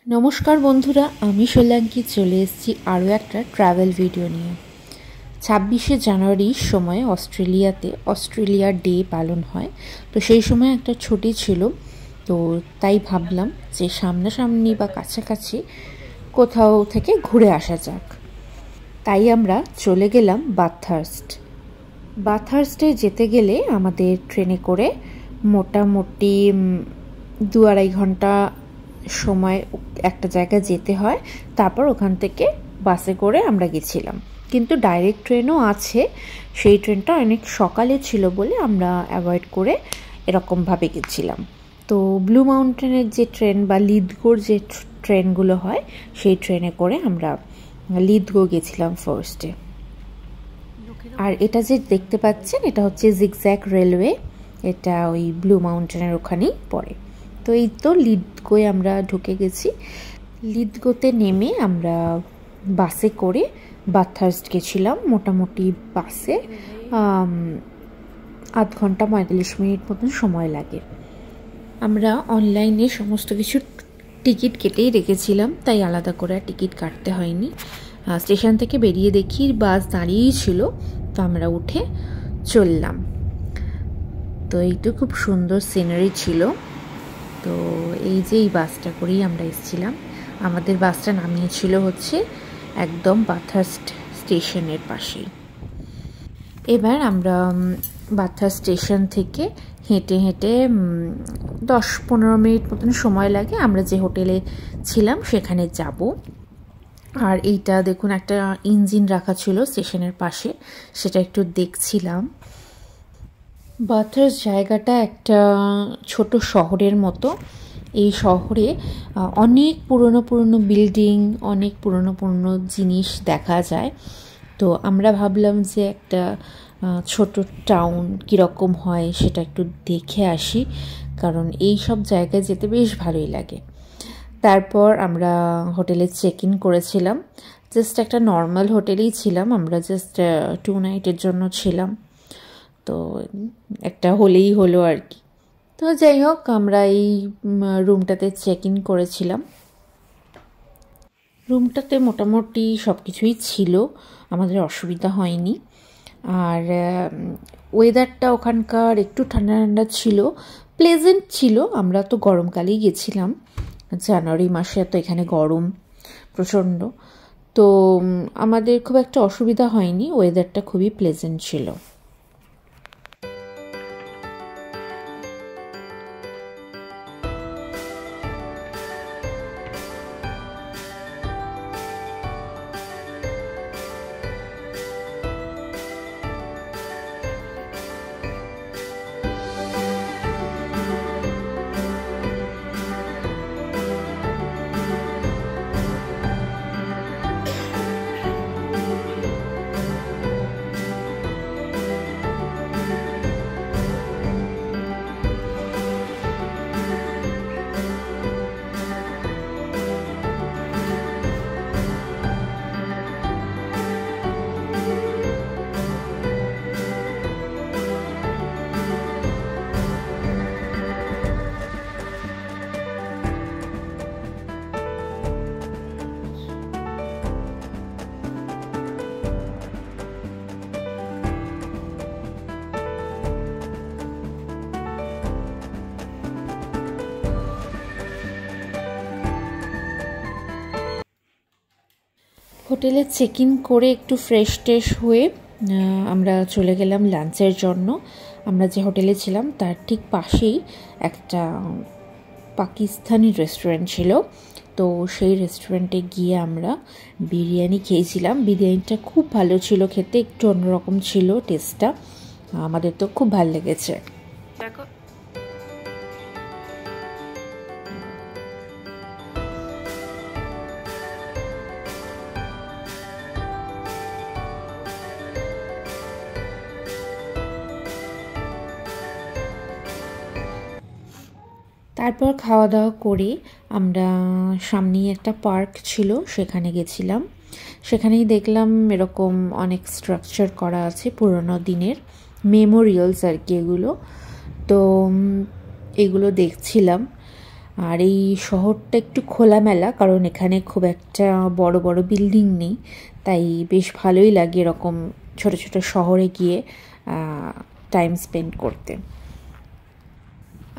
নমস্কার বন্ধুরা, আমি সোলাঙ্কি চলে এসেছি আরও একটা ট্রাভেল ভিডিও নিয়ে। 26শে জানুয়ারির সময় অস্ট্রেলিয়ার ডে পালন হয়। তো সেই সময় একটা ছুটি ছিল, তো তাই ভাবলাম যে সামনাসামনি বা কাছাকাছি কোথাও থেকে ঘুরে আসা যাক। তাই আমরা চলে গেলাম বাথহার্স্টে যেতে গেলে আমাদের ট্রেনে করে মোটামুটি 2-2.5 ঘন্টা সময় একটা জায়গায় যেতে হয়। তারপর ওখান থেকে বাসে করে আমরা গেছিলাম, কিন্তু ডাইরেক্ট ট্রেনও আছে। সেই ট্রেনটা অনেক সকালে ছিল বলে আমরা অ্যাভয়েড করে এরকমভাবে গেছিলাম। তো ব্লু মাউন্টেনের যে ট্রেন বা লিথগোর যে ট্রেনগুলো হয়, সেই ট্রেনে করে আমরা লিথগো গেছিলাম ফার্স্টে। আর এটা যে দেখতে পাচ্ছেন, এটা হচ্ছে জিগজ্যাগ রেলওয়ে। এটা ওই ব্লু মাউন্টেনের ওখানেই পড়ে। তো এই তো লিথগোয় আমরা ঢুকে গেছি। লিথগোতে নেমে আমরা বাসে করে বাথহার্স্ট গেছিলাম। মোটামুটি বাসে 8 ঘন্টা 45 মিনিট মতন সময় লাগে। আমরা অনলাইনে সমস্ত কিছু টিকিট কেটেই রেখেছিলাম, তাই আলাদা করে টিকিট কাটতে হয়নি। স্টেশন থেকে বেরিয়ে দেখি বাস দাঁড়িয়েই ছিল, তো আমরা উঠে চললাম। তো এইটা খুব সুন্দর সিনারি ছিল। তো এই যে এই বাসটা করেই আমরা এসেছিলাম। আমাদের বাসটা নামিয়েছিল হচ্ছে একদম বাথহার্স্ট স্টেশনের পাশেই। এবার আমরা বাথহার্স্ট স্টেশন থেকে হেঁটে হেঁটে 10-15 মিনিট মতন সময় লাগে আমরা যে হোটেলে ছিলাম সেখানে যাব। আর এইটা দেখুন, একটা ইঞ্জিন রাখা ছিল স্টেশনের পাশে, সেটা একটু দেখছিলাম। বাথহার্স্ট জায়গাটা একটা ছোট শহরের মতো। এই শহরে অনেক পুরনো বিল্ডিং, অনেক পুরনো জিনিস দেখা যায়। তো আমরা ভাবলাম যে একটা ছোট টাউন কীরকম হয় সেটা একটু দেখে আসি, কারণ এই সব জায়গায় যেতে বেশ ভালোই লাগে। তারপর আমরা হোটেলে চেক ইন করেছিলাম। জাস্ট একটা নর্মাল হোটেলেই ছিলাম, আমরা জাস্ট 2 নাইটের জন্য ছিলাম। তো একটা হলেই হলো আর কি। তো যাই হোক, আমরা এই রুমটাতে চেক ইন করেছিলাম। রুমটাতে মোটামুটি সব কিছুই ছিল, আমাদের অসুবিধা হয়নি। আর ওয়েদারটা ওখানকার একটু ঠান্ডা ঠান্ডা ছিল, প্লেজেন্ট ছিল। আমরা তো গরমকালেই গেছিলাম, জানুয়ারি মাসে, তো এখানে গরম প্রচণ্ড। তো আমাদের খুব একটা অসুবিধা হয়নি, ওয়েদারটা খুবই প্লেজেন্ট ছিল। হোটেলে চেক ইন করে একটু ফ্রেশ হয়ে আমরা চলে গেলাম লাঞ্চের জন্য। আমরা যে হোটেলে ছিলাম তার ঠিক পাশেই একটা পাকিস্তানি রেস্টুরেন্ট ছিল। তো সেই রেস্টুরেন্টে গিয়ে আমরা বিরিয়ানি খেয়েছিলাম। বিরিয়ানিটা খুব ভালো ছিল খেতে, একটু অন্যরকম ছিল টেস্টটা। আমাদের তো খুব ভালো লেগেছে। দেখো, তারপর খাওয়া দাওয়া করে আমরা সামনেই একটা পার্ক ছিল সেখানে গেছিলাম। সেখানেই দেখলাম এরকম অনেক স্ট্রাকচার করা আছে পুরোনো দিনের, মেমোরিয়ালস আর কি এগুলো। তো এগুলো দেখছিলাম। আর এই শহরটা একটু খোলামেলা, কারণ এখানে খুব একটা বড় বড় বিল্ডিং নেই, তাই বেশ ভালোই লাগে এরকম ছোট ছোট শহরে গিয়ে টাইম স্পেন্ড করতে।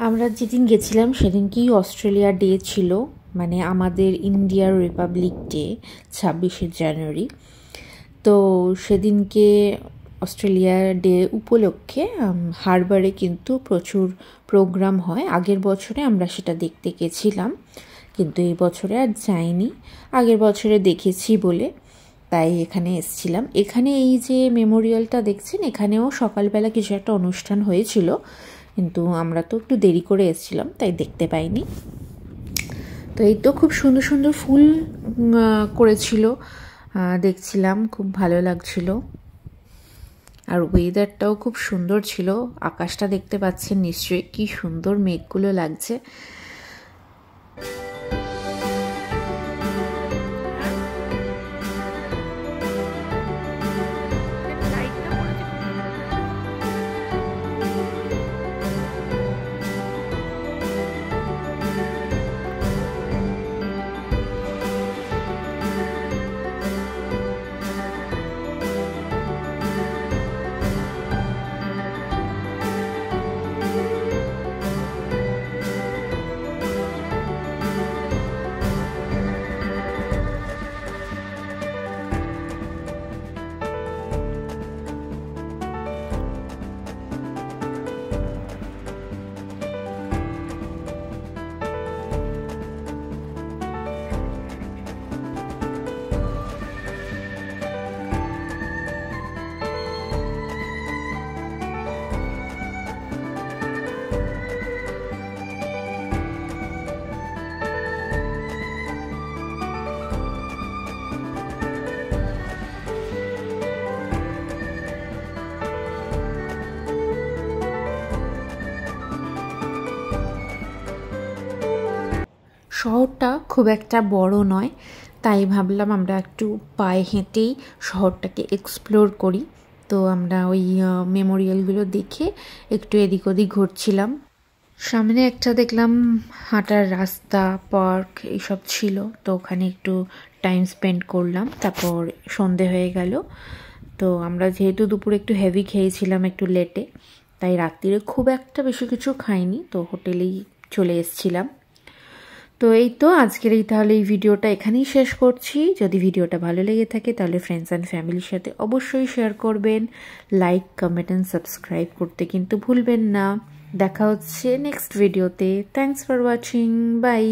আমরা যেদিন গেছিলাম সেদিনকেই অস্ট্রেলিয়া ডে ছিল, মানে আমাদের ইন্ডিয়ার রিপাবলিক ডে 26শে জানুয়ারি। তো সেদিনকে অস্ট্রেলিয়া ডে উপলক্ষে হারবারে কিন্তু প্রচুর প্রোগ্রাম হয়। আগের বছরে আমরা সেটা দেখতে গেছিলাম, কিন্তু এই বছরে আর যাইনি। আগের বছরে দেখেছি বলে তাই এখানে এসেছিলাম। এখানে এই যে মেমোরিয়ালটা দেখছেন, এখানেও সকালবেলা কিছু একটা অনুষ্ঠান হয়েছিল, কিন্তু আমরা তো একটু দেরি করে এসেছিলাম তাই দেখতে পাইনি। তো এই তো খুব সুন্দর সুন্দর ফুল করেছিল, দেখছিলাম, খুব ভালো লাগছিল। আর ওয়েদারটাও খুব সুন্দর ছিল। আকাশটা দেখতে পাচ্ছেন নিশ্চয়ই, কি সুন্দর মেঘগুলো লাগছে। শহরটা খুব একটা বড় নয়, তাই ভাবলাম আমরা একটু পায়ে হেঁটেই শহরটাকে এক্সপ্লোর করি। তো আমরা ওই মেমোরিয়ালগুলো দেখে একটু এদিক ওদিক ঘুরছিলাম। সামনে একটা দেখলাম হাঁটার রাস্তা, পার্ক এইসব ছিল, তো ওখানে একটু টাইম স্পেন্ড করলাম। তারপর সন্ধে হয়ে গেল। তো আমরা যেহেতু দুপুরে একটু হেভি খেয়েছিলাম একটু লেটে, তাই রাত্রিরে খুব একটা বেশি কিছু খাইনি, তো হোটেলেই চলে এসেছিলাম। তো এই তো আজকের তাহলে এই ভিডিওটা এখানেই শেষ করছি। যদি ভিডিওটা ভালো লেগে থাকে তাহলে ফ্রেন্ডস অ্যান্ড ফ্যামিলির সাথে অবশ্যই শেয়ার করবেন। লাইক, কমেন্ট অ্যান্ড সাবস্ক্রাইব করতে কিন্তু ভুলবেন না। দেখা হচ্ছে নেক্সট ভিডিওতে। Thanks for watching, by.